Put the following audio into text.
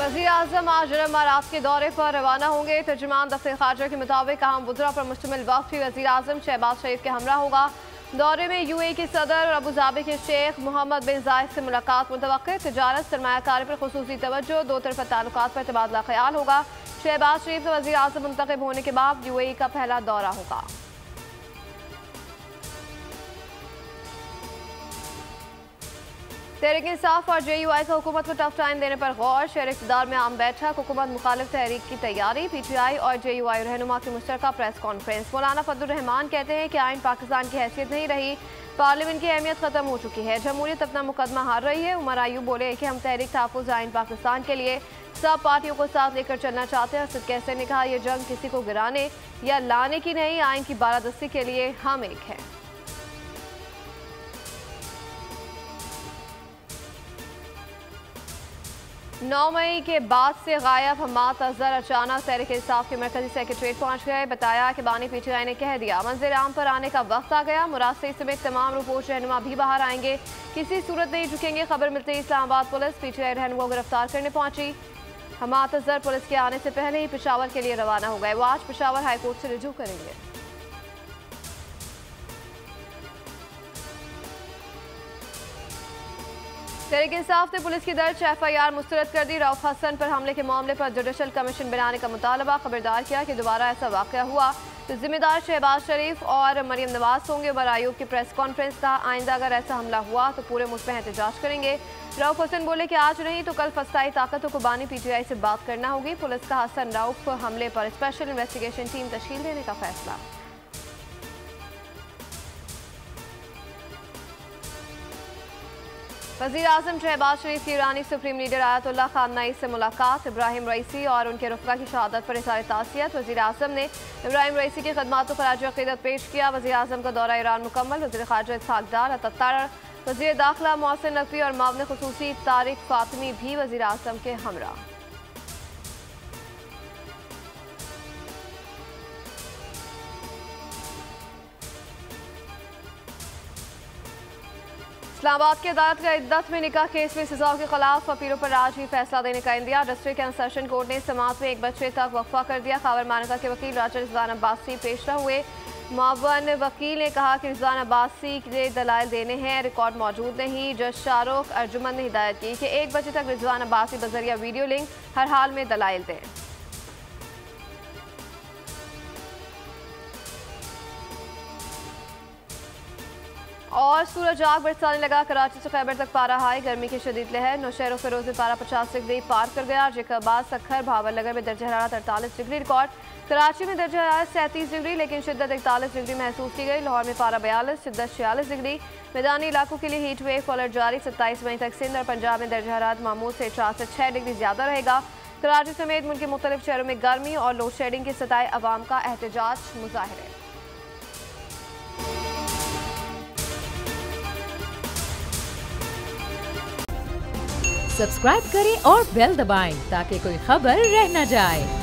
वज़ीर आज़म आज अरब अमारात के दौरे पर रवाना होंगे। तर्जुमान दफ्तर खारजा के मुताबिक अहम वज़रा पर मुश्तमिल वक्त भी वज़ीर आज़म शहबाज शरीफ के हमरा होगा। दौरे में UAE के सदर और अबूधाबी के शेख मोहम्मद बिन जायद से मुलाकात मुतवक्किर। तिजारत सरमायाकारी पर खुसूसी तवज्जो, दो तरफ़ा ताल्लुकात पर तबादला ख्याल होगा। शहबाज शरीफ का वज़ीर आज़म मुंतखब होने के बाद UAE का पहला दौरा होगा। तहरीक इंसाफ और JUI का हुकूमत को टफ टाइम देने पर गौर। शहर इक़्तिदार में आम बैठक, हुकूमत मुखालिफ तहरीक की तैयारी। PTI और JUI रहनुमा की मुश्तरका प्रेस कॉन्फ्रेंस। मौलाना फजलुर रहमान कहते हैं कि आइन पाकिस्तान की हैसियत नहीं रही, पार्लियामेंट की अहमियत खत्म हो चुकी है, जमहूरियत अपना मुकदमा हार रही है। उमर अयूब बोले कि हम तहरीक तहफ़्फ़ुज़ आइन पाकिस्तान के लिए सब पार्टियों को साथ लेकर चलना चाहते हैं। असद कैसे ने कहा, यह जंग किसी को गिराने या लाने की नहीं, आइन की बालादस्ती के लिए हम एक हैं। 9 मई के बाद से गायब हम्माद अजहर अचानक तहरीक इंसाफ के मरकजी सेक्रेटरीट पहुंच गए। बताया कि बानी PTI ने कह दिया मंज़िल आम पर आने का वक्त आ गया। मुराद सईद समेत तमाम रुपोश रहनुमा भी बाहर आएंगे, किसी सूरत नहीं झुकेंगे। खबर मिलते ही इस्लामाबाद पुलिस PTI रहनुमा को गिरफ्तार करने पहुंची। हम्माद अजहर पुलिस के आने से पहले ही पेशावर के लिए रवाना हो गए। वो आज पेशावर हाईकोर्ट से रुजू करेंगे। तहरीक इंसाफ ने पुलिस की दर्ज FIR मुस्तरद कर दी। रऊफ हसन पर हमले के मामले पर जुडिशल कमीशन बनाने का मुतालबा। खबरदार किया कि दोबारा ऐसा वाक़या हुआ तो जिम्मेदार शहबाज शरीफ और मरियम नवाज होंगे। उमर अयूब की प्रेस कॉन्फ्रेंस था, आइंदा अगर ऐसा हमला हुआ तो पूरे मुल्क में एहतजाज करेंगे। रऊफ हसन बोले कि आज नहीं तो कल फस्ताई ताकतों को बानी PTI से बात करना होगी। पुलिस का हसन रऊफ हमले पर स्पेशल इन्वेस्टिगेशन टीम तश्कील देने का फैसला। वज़ीर आज़म शहबाज शरीफ की ईरानी सुप्रीम लीडर आयतुल्लाह खामनई से मुलाकात। इब्राहिम रईसी और उनके रुफ़का की शहादत पर इज़हार ताज़ियत। वज़ीर आज़म ने इब्राहिम रईसी की खदमातों पर आज अक़ीदत पेश किया। वज़ीर आज़म का दौरा ईरान मुकम्मल। वज़ीर ख़ारजा इसहाक़ डार अतत्तर, वज़ीर दाखिला मोहसिन नकवी और मामले ख़ुसूसी तारिक फ़ातिमी भी वज़ीर आज़म के हमरा। इस्लामाबाद की अदालत का इद्दत में निकाह केस में सजाओं के खिलाफ अपीलों पर आज ही फैसला देने का India. District and session court ने समाअत में 1 बजे तक वक्फा कर दिया। खावर मानका के वकील राजा रिजवान अब्बासी पेशरा हुए। मावन वकील ने कहा कि रिजवान अब्बासी के दलाइल देने हैं, रिकॉर्ड मौजूद नहीं। जज शाहरुख अर्जुमन ने हिदायत की कि 1 बजे तक रिजवान अब्बासी बजरिया वीडियो लिंक हर हाल में दलाइल दें। और सूरज आग बरसाने लगा। कराची से खैबर तक पारा हाई, गर्मी की शदीद लहर। नौशहर फिरोज में पारा 50 डिग्री पार कर गया। जैकबाद, सखर, भावलनगर में दर्ज हरारत 48 डिग्री रिकॉर्ड। कराची में दर्ज हरारत 37 डिग्री लेकिन शिद्दत 41 डिग्री महसूस की गई। लाहौर में पारा 42, शिद्दत 46 डिग्री। मैदानी इलाकों के लिए हीट वेव अलर्ट जारी। 27 मई तक सिंध और पंजाब में दर्ज हरारत मामूल से 4 से 6 डिग्री ज्यादा रहेगा। कराची समेत मुल्क के मुख्तलिफ शहरों में गर्मी और लोड शेडिंग की सताए अवाम का एहतजाज मुजाहिरे। सब्सक्राइब करें और बेल दबाएं ताकि कोई खबर रह न जाए।